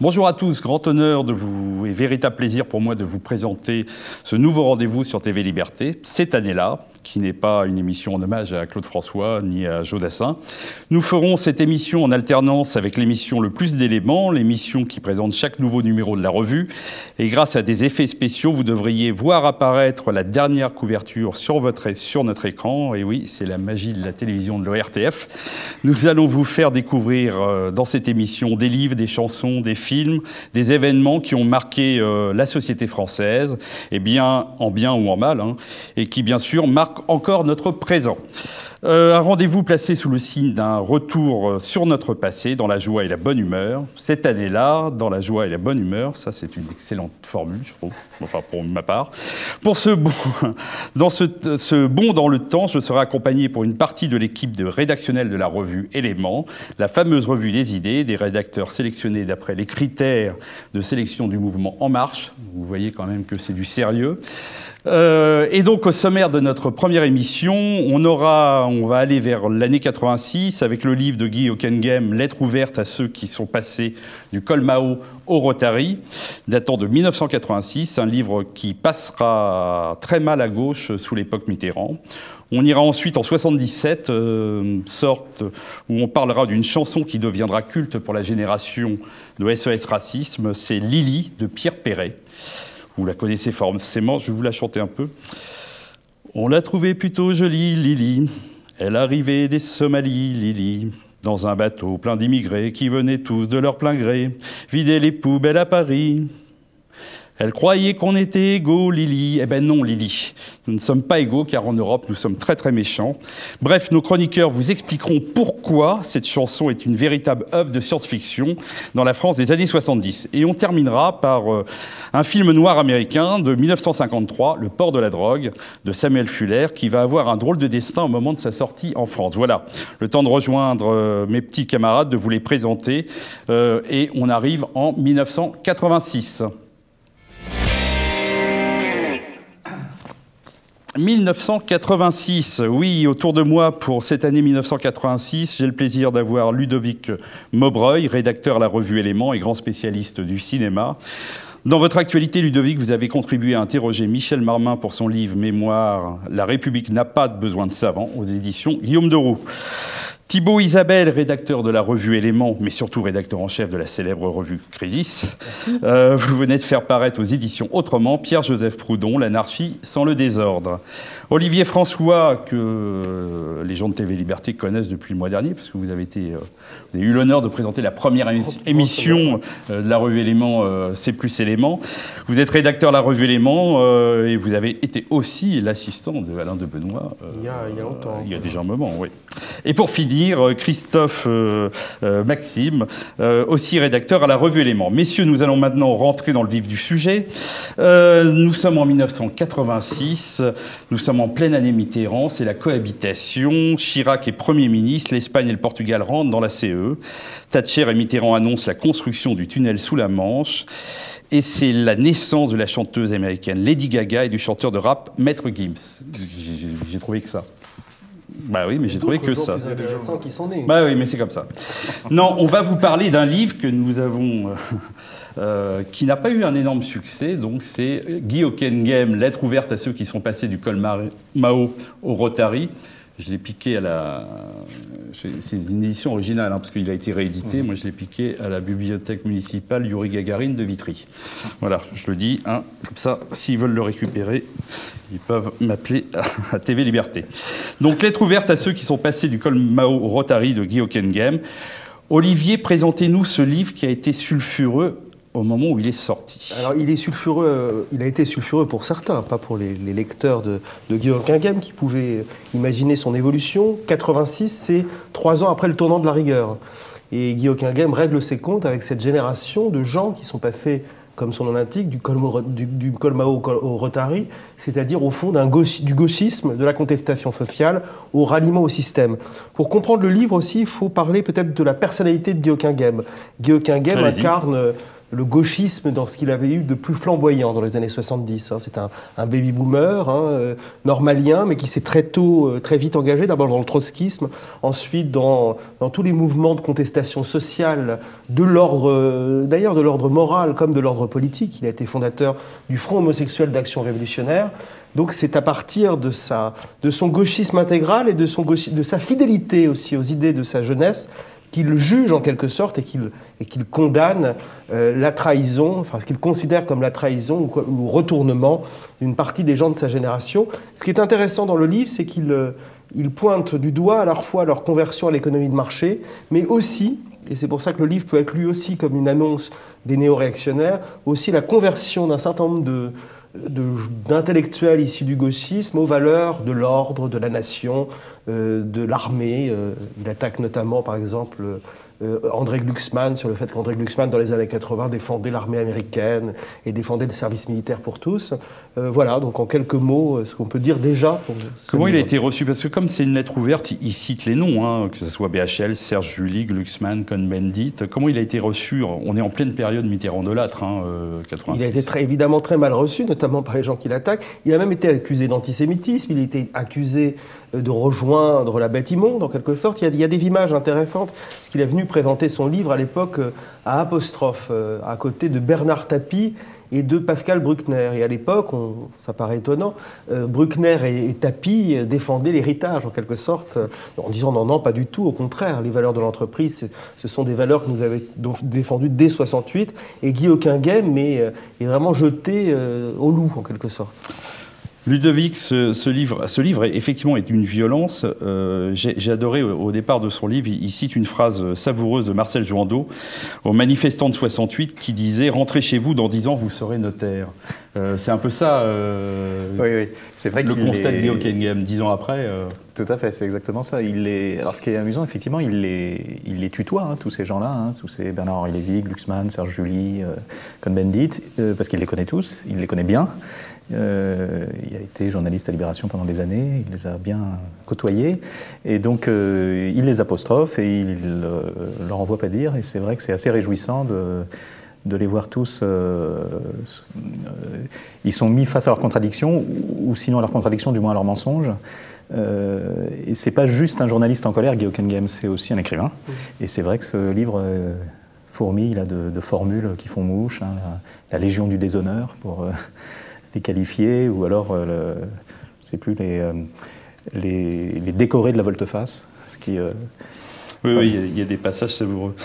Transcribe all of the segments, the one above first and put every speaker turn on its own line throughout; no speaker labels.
Bonjour à tous, grand honneur de vous et véritable plaisir pour moi de vous présenter ce nouveau rendez-vous sur TV Liberté, cette année-là, qui n'est pas une émission en hommage à Claude François ni à Joe Dassin. Nous ferons cette émission en alternance avec l'émission Le Plus d'éléments, l'émission qui présente chaque nouveau numéro de la revue. Et grâce à des effets spéciaux, vous devriez voir apparaître la dernière couverture sur notre écran. Et oui, c'est la magie de la télévision de l'ORTF. Nous allons vous faire découvrir dans cette émission des livres, des chansons, des films, des événements qui ont marqué la société française, et bien en bien ou en mal, et qui bien sûr marquent encore notre présent. Un rendez-vous placé sous le signe d'un retour sur notre passé, dans la joie et la bonne humeur. Cette année-là, dans la joie et la bonne humeur, ça c'est une excellente formule, je trouve, enfin pour ma part. Pour ce bond dans le temps, je serai accompagné pour une partie de l'équipe rédactionnelle de la revue Éléments, la fameuse revue des idées, des rédacteurs sélectionnés d'après les critères de sélection du mouvement En Marche. Vous voyez quand même que c'est du sérieux. Et donc au sommaire de notre première émission, on va aller vers l'année 86 avec le livre de Guy Hockenghem, Lettre ouverte à ceux qui sont passés du col Mao au Rotary, datant de 1986, un livre qui passera très mal à gauche sous l'époque Mitterrand. On ira ensuite en 77, sorte où on parlera d'une chanson qui deviendra culte pour la génération de SOS Racisme, c'est Lily de Pierre Perret. Vous la connaissez forcément, je vais vous la chanter un peu. On l'a trouvée plutôt jolie, Lily. Elle arrivait des Somalies, Lily, dans un bateau plein d'immigrés qui venaient tous de leur plein gré vider les poubelles à Paris. Elle croyait qu'on était égaux, Lily. Eh ben non, Lily. Nous ne sommes pas égaux, car en Europe, nous sommes très très méchants. Bref, nos chroniqueurs vous expliqueront pourquoi cette chanson est une véritable œuvre de science-fiction dans la France des années 70. Et on terminera par un film noir américain de 1953, Le port de la drogue, de Samuel Fuller, qui va avoir un drôle de destin au moment de sa sortie en France. Voilà, le temps de rejoindre mes petits camarades, de vous les présenter. Et on arrive en 1986. 1986, oui, autour de moi pour cette année 1986, j'ai le plaisir d'avoir Ludovic Maubreuil, rédacteur à la revue Éléments et grand spécialiste du cinéma. Dans votre actualité, Ludovic, vous avez contribué à interroger Michel Marmin pour son livre Mémoire « La République n'a pas besoin de savants » aux éditions Guillaume Deroux. Thibaut Isabelle, rédacteur de la revue Éléments, mais surtout rédacteur en chef de la célèbre revue Crisis. Vous venez de faire paraître aux éditions Autrement Pierre-Joseph Proudhon, L'anarchie sans le désordre. Olivier François, que les gens de TV Liberté connaissent depuis le mois dernier, parce que vous avez eu l'honneur de présenter la première émission de la revue Éléments, C'est plus Éléments. Vous êtes rédacteur de la revue Éléments et vous avez été aussi l'assistant de Alain de Benoît.
Il y a longtemps.
Il y a déjà un moment, oui. Et pour finir, Christophe Maxime, aussi rédacteur à la revue Éléments. Messieurs, nous allons maintenant rentrer dans le vif du sujet. Nous sommes en 1986, nous sommes en pleine année Mitterrand, c'est la cohabitation. Chirac est Premier ministre, l'Espagne et le Portugal rentrent dans la CE. Thatcher et Mitterrand annoncent la construction du tunnel sous la Manche. Et c'est la naissance de la chanteuse américaine Lady Gaga et du chanteur de rap Maître Gims. J'ai trouvé que ça. Bah oui, mais j'ai trouvé que ça.
Il y a des gens qui sont nés.
Bah oui, mais c'est comme ça. Non, on va vous parler d'un livre que nous avons, qui n'a pas eu un énorme succès. Donc c'est Guy Hockenghem, Lettre ouverte à ceux qui sont passés du col Mao au Rotary. Je l'ai piqué à la... C'est une édition originale, parce qu'il a été réédité. Moi, je l'ai piqué à la bibliothèque municipale Yuri Gagarine de Vitry. Voilà, je le dis. Comme ça, s'ils veulent le récupérer, ils peuvent m'appeler à TV Liberté. Donc, lettre ouverte à ceux qui sont passés du col Mao au Rotary de Guy Hockenghem. Olivier, présentez-nous ce livre qui a été sulfureux au moment où il est sorti.
Alors, il est sulfureux, il a été sulfureux pour certains, pas pour les lecteurs de Guy Hockenghem qui pouvaient imaginer son évolution. 86, c'est 3 ans après le tournant de la rigueur. Et Guy Hockenghem règle ses comptes avec cette génération de gens qui sont passés, comme son nom l'indique, du col Mao au Rotary, c'est-à-dire au fond du gauchisme, de la contestation sociale, au ralliement au système. Pour comprendre le livre aussi, il faut parler peut-être de la personnalité de Guy Hockenghem. Guy Hockenghem incarne le gauchisme dans ce qu'il avait eu de plus flamboyant dans les années 70. C'est un baby-boomer normalien, mais qui s'est très vite engagé, d'abord dans le trotskisme, ensuite dans tous les mouvements de contestation sociale, d'ailleurs de l'ordre moral comme de l'ordre politique. Il a été fondateur du Front homosexuel d'action révolutionnaire. Donc c'est à partir de son gauchisme intégral et de sa fidélité aussi aux idées de sa jeunesse qu'il juge en quelque sorte et qu'il condamne la trahison, enfin ce qu'il considère comme la trahison ou le retournement d'une partie des gens de sa génération. Ce qui est intéressant dans le livre, c'est qu'il pointe du doigt à la fois leur conversion à l'économie de marché, mais aussi, et c'est pour ça que le livre peut être lu aussi comme une annonce des néo-réactionnaires, aussi la conversion d'un certain nombre d'intellectuels issus du gauchisme aux valeurs de l'ordre, de la nation, de l'armée. Il attaque notamment, par exemple, André Glucksmann sur le fait qu'André Glucksmann, dans les années 80, défendait l'armée américaine et défendait le service militaire pour tous. Voilà, donc en quelques mots, ce qu'on peut dire déjà.
Comment il a été reçu? Parce que comme c'est une lettre ouverte, il cite les noms, que ce soit BHL, Serge July, Glucksmann, Cohn-Bendit. Comment il a été reçu? On est en pleine période Mitterrand-Delattre, 86.
Il a été évidemment très mal reçu, notamment par les gens qui l'attaquent. Il a même été accusé d'antisémitisme, il a été accusé de rejoindre la bête immonde, en quelque sorte. Il y a des images intéressantes, parce qu'il est venu présenter son livre à l'époque à Apostrophe, à côté de Bernard Tapie et de Pascal Bruckner. Et à l'époque, ça paraît étonnant, Bruckner et Tapie défendaient l'héritage, en quelque sorte, en disant non, pas du tout, au contraire, les valeurs de l'entreprise, ce sont des valeurs que nous avons défendues dès 68, et Guy Hocquinghem est vraiment jeté au loup, en quelque sorte.
Ludovic, ce livre effectivement est d'une violence. J'ai adoré au départ de son livre, il cite une phrase savoureuse de Marcel Jouandeau aux manifestants de 68 qui disait « Rentrez chez vous, dans 10 ans, vous serez notaire ». C'est un peu ça
oui. C'est vrai
le constat de Guy Hocquinghem, 10 ans après.
Tout à fait, c'est exactement ça. Alors ce qui est amusant, effectivement, il les tutoie, tous ces gens-là, tous ces Bernard-Henri Lévy, Glucksmann, Serge July, Cohn-Bendit, parce qu'il les connaît tous, il les connaît bien. Il a été journaliste à Libération pendant des années, il les a bien côtoyés, et donc il les apostrophe et il leur envoie pas dire, et c'est vrai que c'est assez réjouissant de les voir tous, ils sont mis face à leurs contradictions, ou sinon à leurs contradictions, du moins à leurs mensonges. Et c'est pas juste un journaliste en colère, Guy Hocquinghem, c'est aussi un écrivain. Et c'est vrai que ce livre fourmille de formules qui font mouche, la légion du déshonneur pour les qualifier, ou alors, je sais plus, les décorés de la volte-face, ce qui...
Oui, il y a des passages savoureux.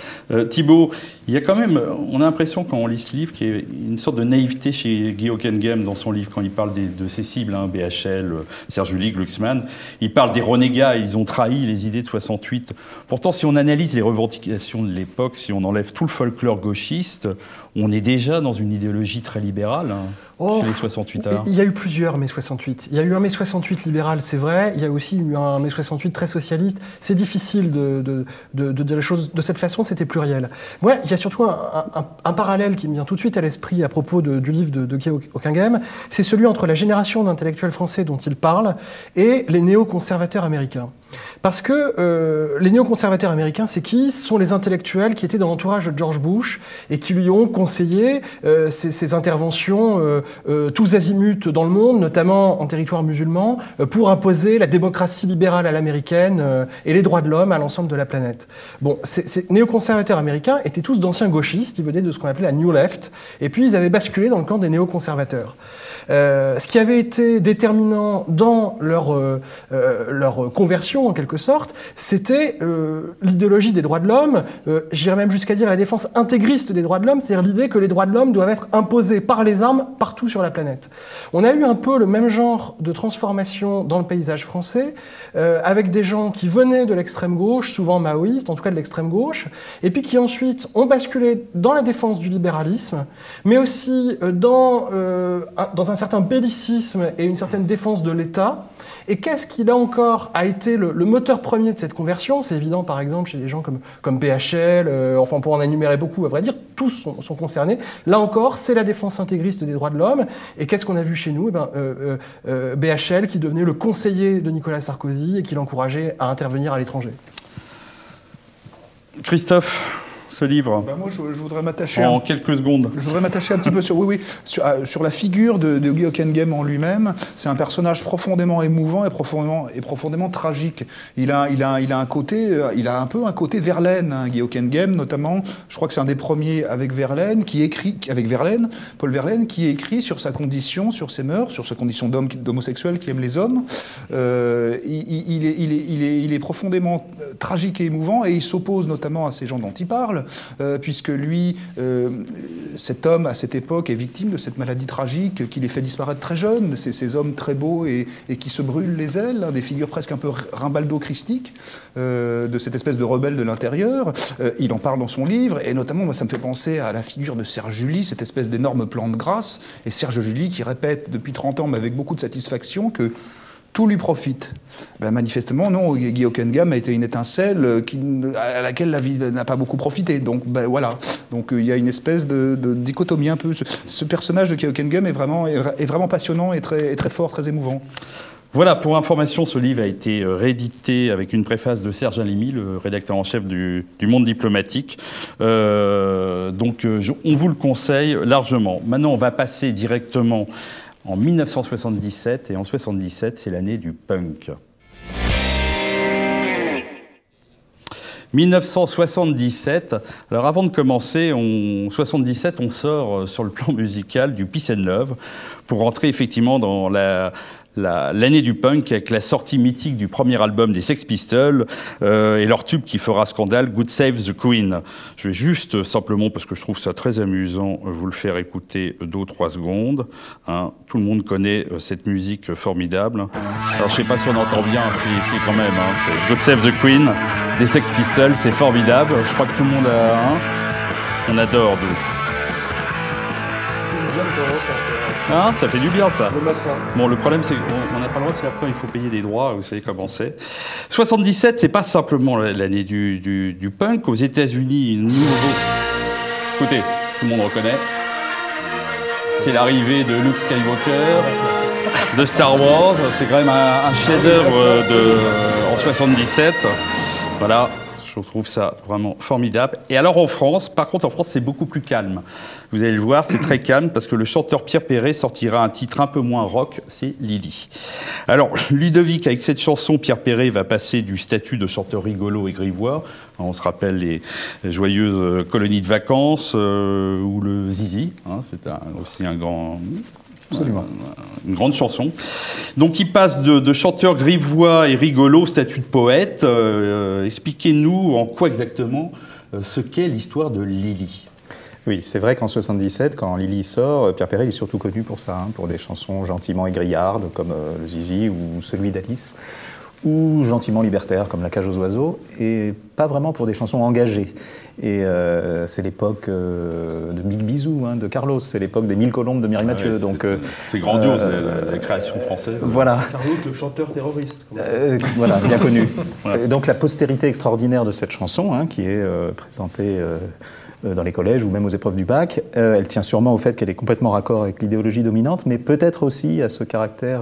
Thibault, il y a quand même, on a l'impression quand on lit ce livre qu'il y a une sorte de naïveté chez Guy Hocquinghem dans son livre quand il parle de ses cibles, BHL, Serge July, Glucksmann. Il parle des renégats, ils ont trahi les idées de 68. Pourtant, si on analyse les revendications de l'époque, si on enlève tout le folklore gauchiste, on est déjà dans une idéologie très libérale chez les 68ards.
Il y a eu plusieurs mai 68. Il y a eu un mai 68 libéral, c'est vrai. Il y a aussi eu un mai 68 très socialiste. C'est difficile de dire les choses de cette façon, c'était pluriel. Moi, il y a surtout un parallèle qui me vient tout de suite à l'esprit à propos du livre de Guy Hocquinghem. C'est celui entre la génération d'intellectuels français dont il parle et les néoconservateurs américains. Parce que les néoconservateurs américains, c'est qui? Ce sont les intellectuels qui étaient dans l'entourage de George Bush et qui lui ont conseillé ses interventions tous azimuts dans le monde, notamment en territoire musulman, pour imposer la démocratie libérale à l'américaine et les droits de l'homme à l'ensemble de la planète. Bon, ces néoconservateurs américains étaient tous d'anciens gauchistes, ils venaient de ce qu'on appelait la New Left, et puis ils avaient basculé dans le camp des néoconservateurs. Ce qui avait été déterminant dans leur conversion, en quelque sorte, c'était l'idéologie des droits de l'homme, j'irais même jusqu'à dire la défense intégriste des droits de l'homme, c'est-à-dire l'idée que les droits de l'homme doivent être imposés par les armes partout sur la planète. On a eu un peu le même genre de transformation dans le paysage français, avec des gens qui venaient de l'extrême gauche, souvent maoïstes, en tout cas de l'extrême gauche, et puis qui ensuite ont basculé dans la défense du libéralisme, mais aussi dans un certain bellicisme et une certaine défense de l'État. Et qu'est-ce qui, là encore, a été le moteur premier de cette conversion? C'est évident, par exemple, chez des gens comme BHL, enfin, pour en énumérer beaucoup, à vrai dire, tous sont concernés. Là encore, c'est la défense intégriste des droits de l'homme. Et qu'est-ce qu'on a vu chez nous? BHL qui devenait le conseiller de Nicolas Sarkozy et qui l'encourageait à intervenir à l'étranger.
Christophe, ce livre?
Moi, je voudrais m'attacher
En quelques secondes.
Je voudrais m'attacher un petit peu sur la figure de Guy Hockenheim en lui-même. C'est un personnage profondément émouvant et profondément tragique. Il a un peu un côté Verlaine, hein, Guy Hockenheim notamment. Je crois que c'est un des premiers avec Paul Verlaine, qui écrit sur sa condition, sur ses mœurs, sur sa condition d'homosexuel qui aime les hommes. Il est profondément tragique et émouvant, et il s'oppose notamment à ces gens dont il parle, puisque lui, cet homme à cette époque est victime de cette maladie tragique qui les fait disparaître très jeunes, ces hommes très beaux et qui se brûlent les ailes, hein, des figures presque un peu Rimbaldo-christiques, de cette espèce de rebelle de l'intérieur. Il en parle dans son livre, et notamment, moi, ça me fait penser à la figure de Serge July, cette espèce d'énorme plan de grâce, et Serge July qui répète depuis 30 ans, mais avec beaucoup de satisfaction, que tout lui profite. Ben, manifestement, non, Guy Hockenheim a été une étincelle à laquelle la vie n'a pas beaucoup profité. Donc, ben, voilà. Donc, il y a une espèce de dichotomie un peu. Ce personnage de Guy Hockenheim est vraiment passionnant et très fort, très émouvant.
Voilà, pour information, ce livre a été réédité avec une préface de Serge Alimi, le rédacteur en chef du Monde diplomatique. Donc, on vous le conseille largement. Maintenant, on va passer directement en 1977, et en 77, c'est l'année du punk. 1977, alors avant de commencer, en 77, on sort sur le plan musical du Peace and Love pour rentrer effectivement dans l'année du punk avec la sortie mythique du premier album des Sex Pistols et leur tube qui fera scandale, God Save the Queen. Je vais juste simplement, parce que je trouve ça très amusant, vous le faire écouter 2 ou 3 secondes. Hein. Tout le monde connaît cette musique formidable. Alors je sais pas si on entend bien, si quand même. Hein. God Save the Queen des Sex Pistols, c'est formidable. Je crois que tout le monde on adore. Ah, ça fait du bien, ça.
Le matin.
Bon, le problème, c'est qu'on n'a pas le droit, c'est après, il faut payer des droits, vous savez comment c'est. 77, c'est pas simplement l'année du punk. Aux États-Unis, écoutez, tout le monde reconnaît. C'est l'arrivée de Luke Skywalker, de Star Wars. C'est quand même un chef-d'œuvre en 77. Voilà. Je trouve ça vraiment formidable. Et alors en France, par contre en France, c'est beaucoup plus calme. Vous allez le voir, c'est très calme parce que le chanteur Pierre Perret sortira un titre un peu moins rock, c'est Lily. Alors Ludovic, avec cette chanson, Pierre Perret va passer du statut de chanteur rigolo et grivois. On se rappelle les joyeuses colonies de vacances ou le Zizi. Hein, c'est aussi un grand...
Absolument.
Une grande chanson. Donc il passe de chanteur grivois et rigolo au statut de poète. Expliquez-nous en quoi exactement ce qu'est l'histoire de Lily.
Oui, c'est vrai qu'en 77, quand Lily sort, Pierre Perret est surtout connu pour ça, hein, pour des chansons gentiment égrillardes comme le Zizi ou celui d'Alice, ou gentiment libertaires comme La cage aux oiseaux, et pas vraiment pour des chansons engagées. Et c'est l'époque de Big Bisou, hein, de Carlos, c'est l'époque des 1000 colombes de Mireille Mathieu.
C'est grandiose, la création française.
Voilà.
Carlos, le chanteur terroriste.
Voilà, bien connu. Voilà. Et donc la postérité extraordinaire de cette chanson, hein, qui est présentée dans les collèges ou même aux épreuves du bac, elle tient sûrement au fait qu'elle est complètement raccord avec l'idéologie dominante, mais peut-être aussi à ce caractère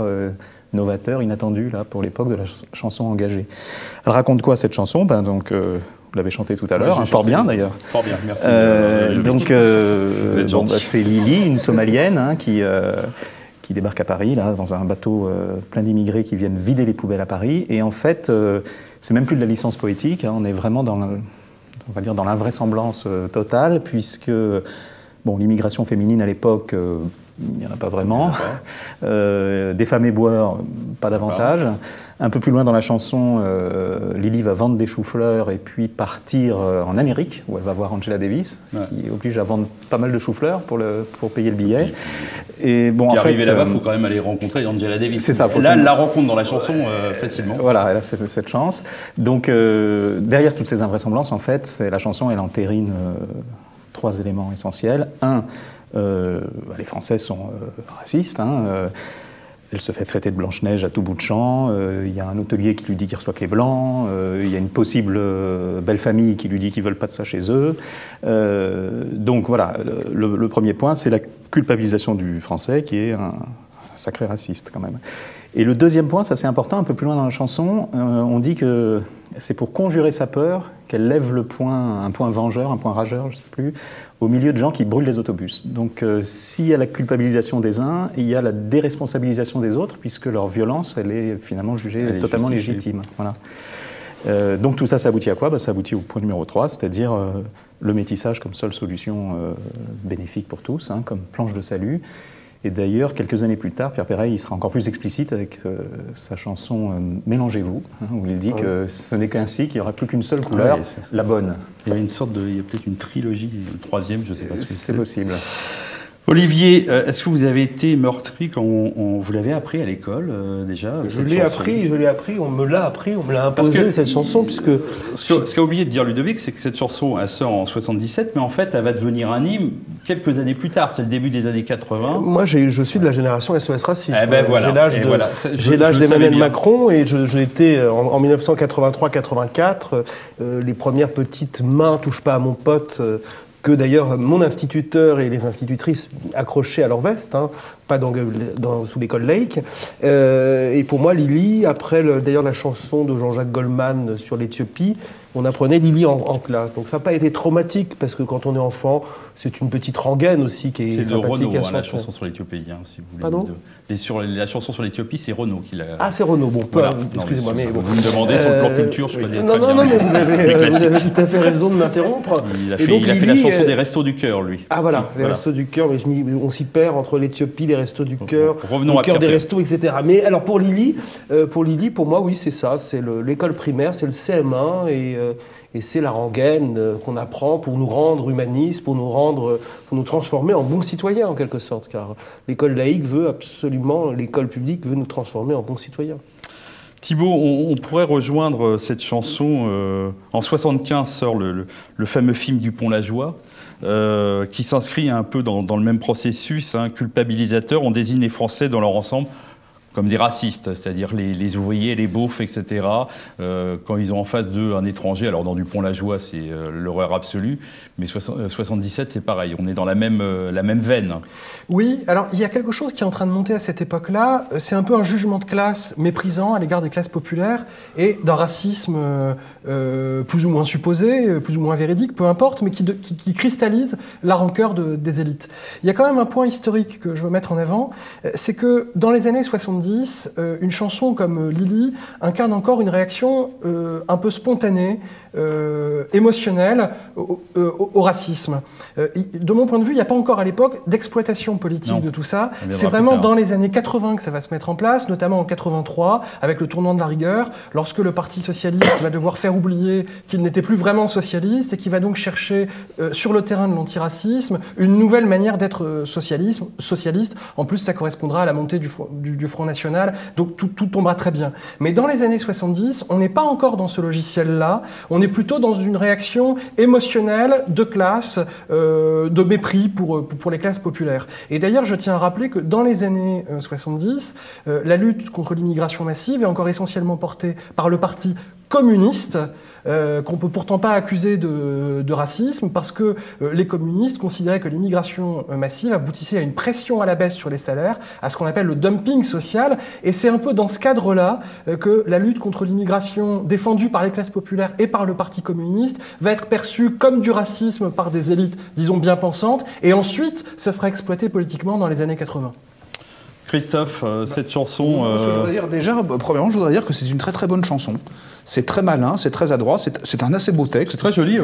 novateur, inattendu là, pour l'époque de la chanson engagée. Elle raconte quoi cette chanson? Vous l'avez chantée tout à l'heure, hein, fort bien d'ailleurs.
Fort bien, merci.
C'est Lily, une Somalienne, hein, qui débarque à Paris là, dans un bateau plein d'immigrés qui viennent vider les poubelles à Paris. Et en fait, c'est même plus de la licence poétique, hein, on est vraiment dans l'invraisemblance totale, puisque l'immigration féminine à l'époque, il n'y en a pas vraiment. Des femmes éboueurs, pas davantage. Un peu plus loin dans la chanson, Lily va vendre des choux-fleurs et puis partir en Amérique, où elle va voir Angela Davis, ce qui oblige à vendre pas mal de choux-fleurs pour payer le billet. Et bon,
arriver là-bas, il faut quand même aller rencontrer Angela Davis.
C'est ça.
Là, elle la rencontre dans la chanson facilement.
Voilà, elle a cette chance. Donc, derrière toutes ces invraisemblances, en fait, la chanson, elle entérine 3 éléments essentiels. Un, les Français sont racistes. Elle se fait traiter de Blanche-Neige à tout bout de champ. Il y a un hôtelier qui lui dit qu'il reçoit que les Blancs. Il y a une possible belle famille qui lui dit qu'ils ne veulent pas de ça chez eux. Donc voilà, le premier point, c'est la culpabilisation du Français, qui est un sacré raciste quand même. Et le deuxième point, ça c'est important, un peu plus loin dans la chanson, on dit que c'est pour conjurer sa peur qu'elle lève le poing, un point vengeur, un point rageur, je ne sais plus, au milieu de gens qui brûlent les autobus. Donc s'il y a la culpabilisation des uns, il y a la déresponsabilisation des autres, puisque leur violence, elle est finalement jugée totalement légitime. Voilà. Donc tout ça, ça aboutit à quoi? Ça aboutit au point numéro 3, c'est-à-dire le métissage comme seule solution bénéfique pour tous, comme planche de salut. Et d'ailleurs, quelques années plus tard, Pierre Perret, il sera encore plus explicite avec sa chanson « Mélangez-vous », où il dit que ce n'est qu'ainsi qu'il n'y aura plus qu'une seule couleur, la bonne.
Il y avait il y a peut-être une trilogie, le troisième, je ne sais pas ce que c'est.
C'est possible.
Olivier, est-ce que vous avez été meurtri quand vous l'avez appris à l'école déjà?
Je l'ai appris, on me l'a imposé cette chanson, puisque...
Ce qu'a oublié de dire Ludovic, c'est que cette chanson, elle sort en 77, mais en fait, elle va devenir un hymne quelques années plus tard, c'est le début des années 80.
Moi, je suis de la génération SOS Racisme.
Eh ben voilà.
J'ai l'âge d'Emmanuel Macron, et j'ai été en 1983-84, les premières petites mains touchent pas à mon pote, que d'ailleurs mon instituteur et les institutrices accrochaient à leur veste, pas sous l'école Lake. Et pour moi, Lily, après d'ailleurs la chanson de Jean-Jacques Goldman sur l'Éthiopie, on apprenait Lily en classe. Donc ça n'a pas été traumatique, parce que quand on est enfant, c'est une petite rengaine aussi qui est sympathique.
C'est Renaud, la chanson sur l'Éthiopie, si vous voulez.
Pardon ?
La chanson sur l'Éthiopie, c'est Renaud qui l'a...
Ah, c'est Renaud, bon,
voilà.
Excusez-moi, mais...
Vous me demandez sur le plan culture, je connais très bien.
Non, mais vous avez tout à fait raison de m'interrompre.
Il a fait la chanson des Restos du Cœur, lui.
Ah voilà, les Restos du Cœur, mais on s'y perd entre l'Éthiopie, les Restos du Cœur,
le
cœur des restos, etc. Mais alors pour Lily, pour moi, oui, c'est ça, c'est l'école primaire, c'est le CM1, et c'est la rengaine qu'on apprend pour nous rendre humanistes, pour nous transformer en bons citoyens en quelque sorte, car l'école laïque l'école publique veut nous transformer en bons citoyens.
Thibaut, on pourrait rejoindre cette chanson. En 75 sort le fameux film Dupont-la-Joie, qui s'inscrit un peu dans le même processus, culpabilisateur. On désigne les Français dans leur ensemble comme des racistes, c'est-à-dire les ouvriers, les beaufs, etc. Quand ils ont en face d'eux un étranger, alors dans Dupont-la-Joie, c'est l'horreur absolue, mais 77, c'est pareil, on est dans la même veine.
Oui, alors il y a quelque chose qui est en train de monter à cette époque-là, c'est un peu un jugement de classe méprisant à l'égard des classes populaires et d'un racisme plus ou moins supposé, plus ou moins véridique, peu importe, mais qui cristallise la rancœur des élites. Il y a quand même un point historique que je veux mettre en avant, c'est que dans les années 70, une chanson comme Lily incarne encore une réaction un peu spontanée, émotionnelle au racisme. De mon point de vue, il n'y a pas encore à l'époque d'exploitation politique de tout ça. C'est vraiment dans les années 80 que ça va se mettre en place, notamment en 83, avec le tournant de la rigueur, lorsque le Parti socialiste va devoir faire oublier qu'il n'était plus vraiment socialiste et qu'il va donc chercher sur le terrain de l'antiracisme une nouvelle manière d'être socialiste. En plus, ça correspondra à la montée du Front National, donc tout tombera très bien. Mais dans les années 70, on n'est pas encore dans ce logiciel-là, on est plutôt dans une réaction émotionnelle de classe, de mépris pour les classes populaires. Et d'ailleurs, je tiens à rappeler que dans les années 70, la lutte contre l'immigration massive est encore essentiellement portée par le Parti communiste, qu'on ne peut pourtant pas accuser de racisme, parce que les communistes considéraient que l'immigration massive aboutissait à une pression à la baisse sur les salaires, à ce qu'on appelle le dumping social, et c'est un peu dans ce cadre-là que la lutte contre l'immigration défendue par les classes populaires et par le Parti communiste va être perçue comme du racisme par des élites, disons, bien pensantes, et ensuite, ça sera exploité politiquement dans les années 80.
Christophe, cette chanson...
Ce que je voudrais dire déjà, premièrement, je voudrais dire que c'est une très très bonne chanson. C'est très malin, c'est très adroit, c'est un assez beau texte.
C'est très joli,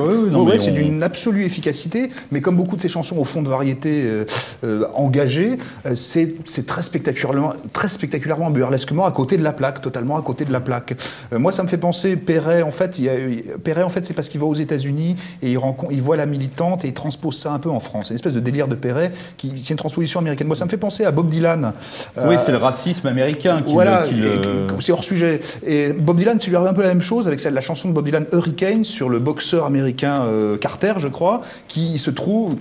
c'est d'une absolue efficacité, mais comme beaucoup de ces chansons au fond de variété engagées, c'est très spectaculairement burlesquement à côté de la plaque, totalement à côté de la plaque. Moi, ça me fait penser, Perret, en fait, c'est parce qu'il va aux États-Unis et il voit la militante et il transpose ça un peu en France. C'est une espèce de délire de Perret c'est une transposition américaine. Moi, ça me fait penser à Bob Dylan.
Oui, c'est le racisme américain qui
c'est hors sujet. Et Bob Dylan, c'est lui arrive un peu la même chose avec la chanson de Bob Dylan, Hurricane, sur le boxeur américain Carter, je crois, qui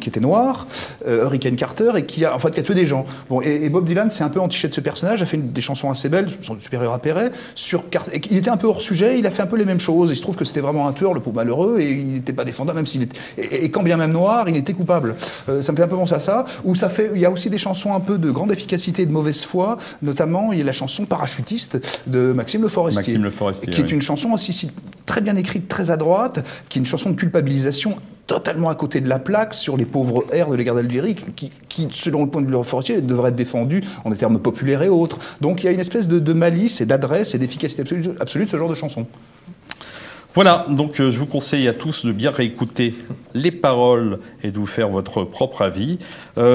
était noir, Hurricane Carter, et qui a tué des gens. Bon, et Bob Dylan, c'est un peu entiché de ce personnage, a fait des chansons assez belles, supérieures à Perret, sur Carter. Il était un peu hors sujet, il a fait un peu les mêmes choses. Il se trouve que c'était vraiment un tueur, le pauvre malheureux, et il n'était pas défendable, même s'il était. Et quand bien même noir, il était coupable. Ça me fait un peu penser à ça. Il y a aussi des chansons un peu de grande efficacité et de mauvaise mauvaise foi. Notamment, il y a la chanson Parachutiste de Maxime Le Forestier.
Maxime Le Forestier,
qui est
oui.
une chanson aussi très bien écrite, très à droite, qui est une chanson de culpabilisation totalement à côté de la plaque sur les pauvres airs de la guerre d'Algérie, qui, selon le point de vue de Le Forestier, devrait être défendue en des termes populaires et autres. Donc il y a une espèce de malice et d'adresse et d'efficacité absolue de ce genre de chanson.
Voilà, donc je vous conseille à tous de bien réécouter les paroles et de vous faire votre propre avis.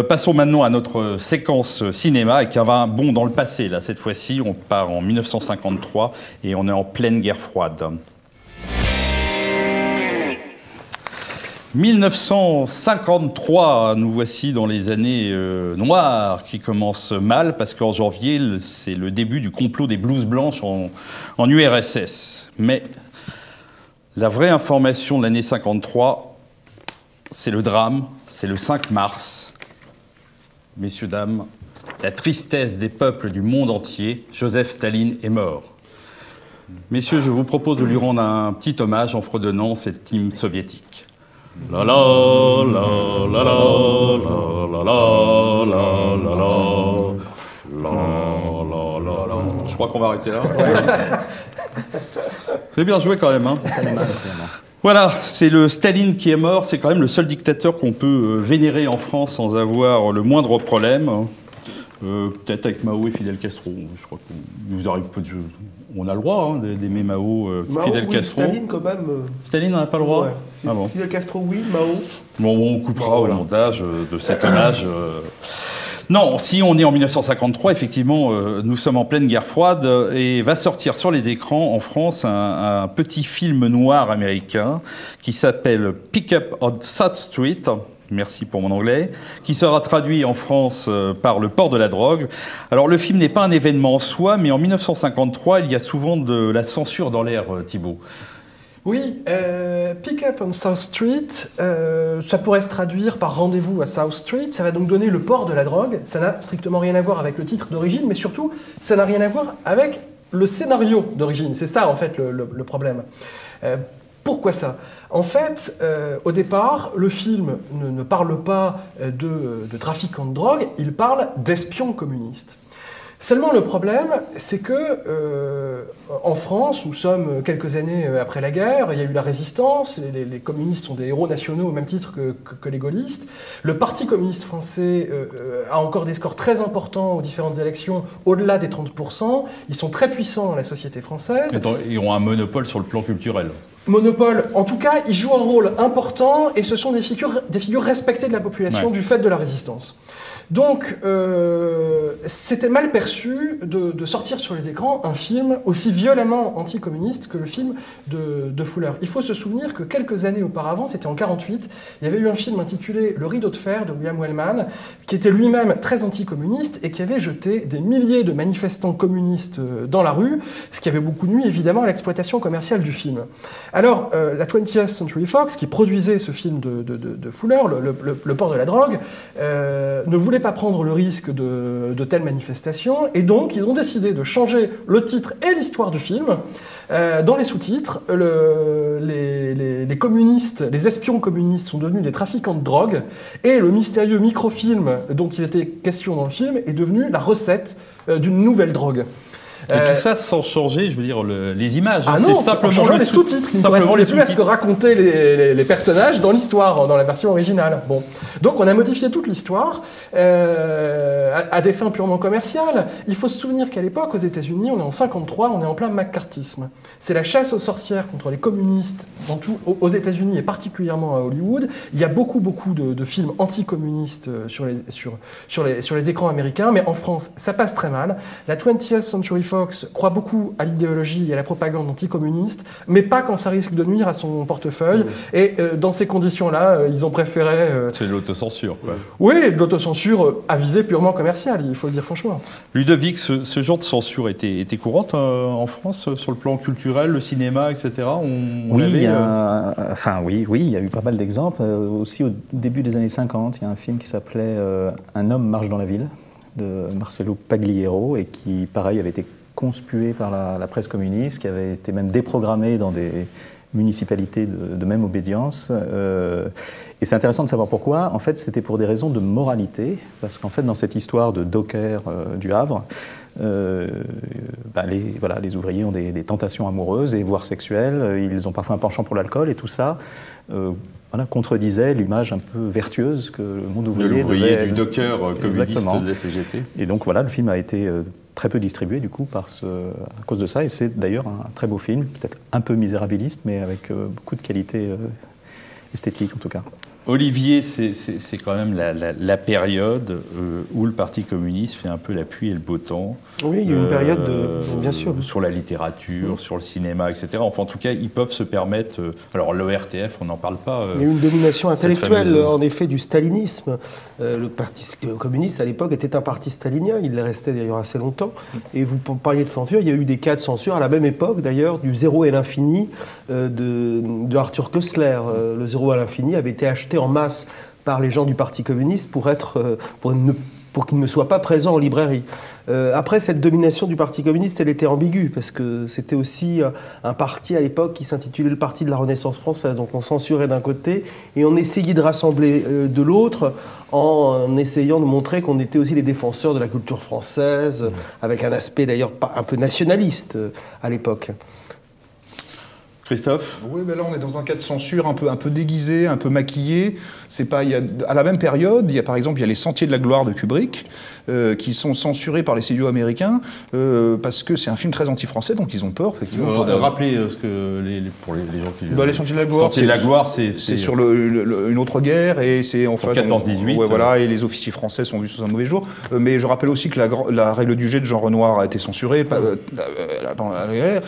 Passons maintenant à notre séquence cinéma, avec un bond dans le passé. Là, cette fois-ci, on part en 1953 et on est en pleine guerre froide. 1953, nous voici dans les années noires qui commencent mal, parce qu'en janvier, c'est le début du complot des blouses blanches en URSS. Mais la vraie information de l'année 53, c'est le drame, c'est le 5 mars. Messieurs, dames, la tristesse des peuples du monde entier, Joseph Staline est mort. Messieurs, je vous propose de lui rendre un petit hommage en fredonnant cette hymne soviétique. La la la la la la la la la la la. Je crois qu'on va arrêter là. C'est bien joué quand même, hein. Voilà, c'est le Staline qui est mort. C'est quand même le seul dictateur qu'on peut vénérer en France sans avoir le moindre problème. Peut-être avec Mao et Fidel Castro. Je crois que vous arrive pas de jeu. On a le droit d'aimer Mao, Fidel Castro.
Staline, quand même.
Staline, on n'a pas le droit.
Ouais.
Ah bon.
Fidel Castro, oui. Mao.
Bon, on coupera au montage de cet hommage. Non, si on est en 1953, effectivement, nous sommes en pleine guerre froide et va sortir sur les écrans en France un petit film noir américain qui s'appelle Pick Up on South Street. Merci pour mon anglais, qui sera traduit en France par Le Port de la Drogue. Alors le film n'est pas un événement en soi, mais en 1953, il y a souvent de la censure dans l'air, Thibault.
Oui, Pick Up on South Street, ça pourrait se traduire par Rendez-vous à South Street. Ça va donc donner Le Port de la Drogue. Ça n'a strictement rien à voir avec le titre d'origine, mais surtout, ça n'a rien à voir avec le scénario d'origine. C'est ça, en fait, le problème. Pourquoi ça? En fait, au départ, le film ne parle pas de trafiquants de drogue, il parle d'espions communistes. Seulement, le problème, c'est que en France, nous sommes quelques années après la guerre, il y a eu la résistance, les communistes sont des héros nationaux au même titre que les gaullistes. Le Parti communiste français a encore des scores très importants aux différentes élections, au-delà des 30%. Ils sont très puissants dans la société française.
Ils ont un monopole sur le plan culturel.
Monopole, en tout cas, ils jouent un rôle important et ce sont des figures respectées de la population du fait de la résistance. Donc, c'était mal perçu de sortir sur les écrans un film aussi violemment anticommuniste que le film de Fuller. Il faut se souvenir que quelques années auparavant, c'était en 1948, il y avait eu un film intitulé Le Rideau de fer de William Wellman, qui était lui-même très anticommuniste et qui avait jeté des milliers de manifestants communistes dans la rue, ce qui avait beaucoup nuit évidemment à l'exploitation commerciale du film. Alors, la 20th Century Fox, qui produisait ce film de Fuller, le port de la drogue, ne voulait pas prendre le risque de telles manifestations, et donc ils ont décidé de changer le titre et l'histoire du film. Dans les sous-titres, les communistes, les espions communistes sont devenus des trafiquants de drogue, et le mystérieux microfilm dont il était question dans le film est devenu la recette d'une nouvelle drogue.
Et tout ça sans changer, je veux dire, les images.
Ah
c'est
non,
simplement
en changeant les sous-titres qui ne correspondaient plus à ce que racontaient les personnages dans l'histoire, dans la version originale. Bon. Donc on a modifié toute l'histoire à des fins purement commerciales. Il faut se souvenir qu'à l'époque, aux États-Unis, on est en 1953, on est en plein McCarthyisme. C'est la chasse aux sorcières contre les communistes aux États-Unis et particulièrement à Hollywood. Il y a beaucoup de films anticommunistes sur les écrans américains, mais en France, ça passe très mal. La 20th Century Fox croit beaucoup à l'idéologie et à la propagande anticommuniste, mais pas quand ça risque de nuire à son portefeuille. Et dans ces conditions-là, ils ont préféré...
C'est de l'autocensure, quoi.
Oui, de l'autocensure à visée purement commerciale, il faut le dire franchement.
Ludovic, ce genre de censure était courante en France, sur le plan culturel, le cinéma, etc.
Oui, il y a eu pas mal d'exemples. Aussi au début des années 50, il y a un film qui s'appelait Un homme marche dans la ville, de Marcello Pagliaro, et qui, pareil, avait été conspué par la presse communiste, qui avait été même déprogrammé dans des municipalité de même obédience. Et c'est intéressant de savoir pourquoi. En fait, c'était pour des raisons de moralité, parce qu'en fait, dans cette histoire de docker du Havre, les ouvriers ont des tentations amoureuses et voire sexuelles. Ils ont parfois un penchant pour l'alcool et tout ça contredisait l'image un peu vertueuse que le monde ouvrier
de l'ouvrier
devait...
du docker communiste de la CGT.
Et donc voilà, le film a été très peu distribué du coup à cause de ça. Et c'est d'ailleurs un très beau film, peut-être un peu misérabiliste, mais avec beaucoup de qualité esthétique en tout cas.
Olivier, c'est quand même la période où le Parti communiste fait un peu la pluie et le beau temps.
Oui, il y a une période, bien sûr.
Sur la littérature, sur le cinéma, etc. Enfin, en tout cas, ils peuvent se permettre... alors, l'ORTF, on n'en parle pas.
Il y a eu une domination intellectuelle,
fameuse...
en effet, du stalinisme. Le Parti communiste, à l'époque, était un parti stalinien. Il l'est resté d'ailleurs assez longtemps. Et vous parliez de censure. Il y a eu des cas de censure à la même époque, d'ailleurs, du Zéro et l'infini de Arthur Koestler. Le Zéro à l'infini avait été acheté en masse par les gens du Parti communiste pour qu'il ne soit pas présent en librairie. Après, cette domination du Parti communiste, elle était ambiguë, parce que c'était aussi un parti à l'époque qui s'intitulait le Parti de la Renaissance française. Donc on censurait d'un côté, et on essayait de rassembler de l'autre, en essayant de montrer qu'on était aussi les défenseurs de la culture française, avec un aspect d'ailleurs un peu nationaliste à l'époque.
Christophe ?
Oui, ben là on est dans un cas de censure un peu déguisé, un peu maquillé. C'est pas, à la même période, par exemple les Sentiers de la gloire de Kubrick, qui sont censurés par les studios américains parce que c'est un film très anti-français, donc ils ont peur effectivement.
Rappelez ce que pour les gens qui...
les Sentiers de la gloire, c'est sur une autre guerre et c'est en fait
14-18.
Ouais, voilà, et les officiers français sont vus sous un mauvais jour. Mais je rappelle aussi que la règle du jet de Jean Renoir a été censurée pendant la guerre,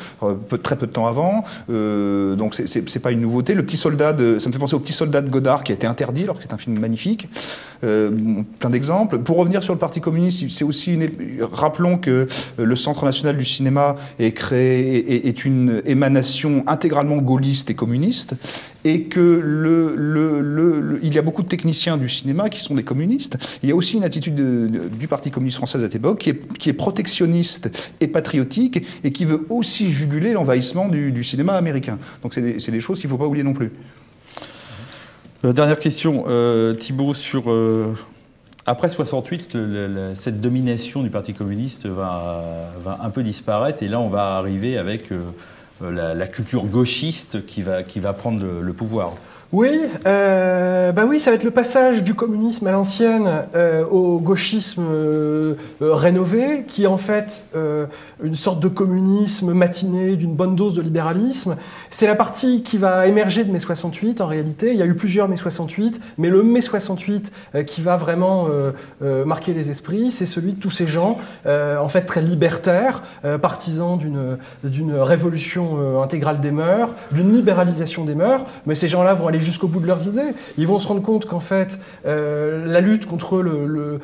très peu de temps avant. Donc c'est pas une nouveauté. Le Petit Soldat, ça me fait penser au Petit Soldat de Godard qui a été interdit alors que c'est un film magnifique. Plein d'exemples. Pour revenir sur le Parti communiste, c'est aussi rappelons que le Centre national du cinéma est une émanation intégralement gaulliste et communiste, et que il y a beaucoup de techniciens du cinéma qui sont des communistes. Il y a aussi une attitude du Parti communiste français à cette époque qui est protectionniste et patriotique et qui veut aussi juguler l'envahissement du cinéma américain. Donc c'est des choses qu'il ne faut pas oublier non plus.
Dernière question, Thibault, sur... après 68, cette domination du Parti communiste va un peu disparaître, et là on va arriver avec la culture gauchiste qui va prendre le pouvoir.
Oui, oui, ça va être le passage du communisme à l'ancienne au gauchisme rénové, qui est en fait une sorte de communisme matiné d'une bonne dose de libéralisme. C'est la partie qui va émerger de mai 68 en réalité. Il y a eu plusieurs mai 68, mais le mai 68 qui va vraiment marquer les esprits, c'est celui de tous ces gens, en fait très libertaires, partisans d'une révolution intégrale des mœurs, d'une libéralisation des mœurs, mais ces gens-là vont aller jusqu'au bout de leurs idées. Ils vont se rendre compte qu'en fait, la lutte contre le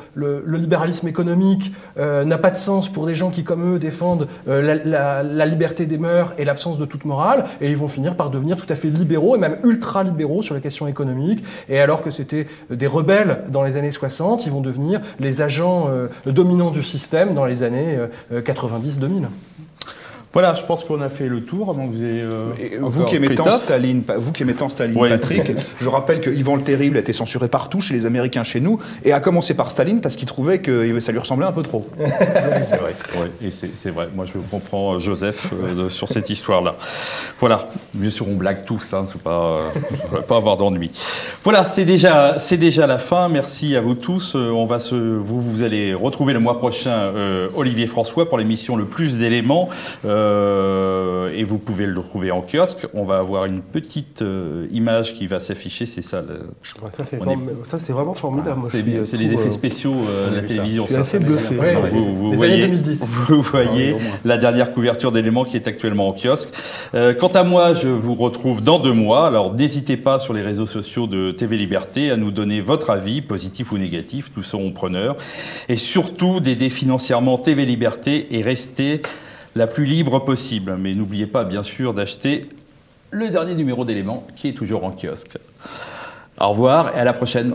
libéralisme économique n'a pas de sens pour des gens qui, comme eux, défendent la liberté des mœurs et l'absence de toute morale, et ils vont finir par devenir tout à fait libéraux, et même ultra-libéraux sur les questions économiques, et alors que c'était des rebelles dans les années 60, ils vont devenir les agents dominants du système dans les années 90-2000.
Voilà, je pense qu'on a fait le tour. Avant que vous ayez,
vous qui aimez tant Staline,
ouais,
Patrick, je rappelle que Ivan le Terrible a été censuré partout, chez les Américains, chez nous, et a commencé par Staline parce qu'il trouvait que ça lui ressemblait un peu trop.
C'est vrai, ouais, et c'est vrai. Moi, je comprends Joseph sur cette histoire-là. Voilà, bien sûr, on blague tous, hein, c'est pas, je ne vais pas avoir d'ennui. Voilà, c'est déjà la fin. Merci à vous tous. Vous allez retrouver le mois prochain Olivier François pour l'émission Le Plus d'éléments. Et vous pouvez le trouver en kiosque. On va avoir une petite image qui va s'afficher, c'est ça.
Ça, c'est vraiment formidable.
C'est les effets spéciaux de la télévision.
Je suis assez bluffé.
Vous voyez la dernière couverture d'éléments qui est actuellement en kiosque. Quant à moi, je vous retrouve dans 2 mois. Alors n'hésitez pas sur les réseaux sociaux de TV Liberté à nous donner votre avis, positif ou négatif, nous serons preneurs. Et surtout, d'aider financièrement TV Liberté et rester la plus libre possible. Mais n'oubliez pas, bien sûr, d'acheter le dernier numéro d'éléments qui est toujours en kiosque. Au revoir et à la prochaine.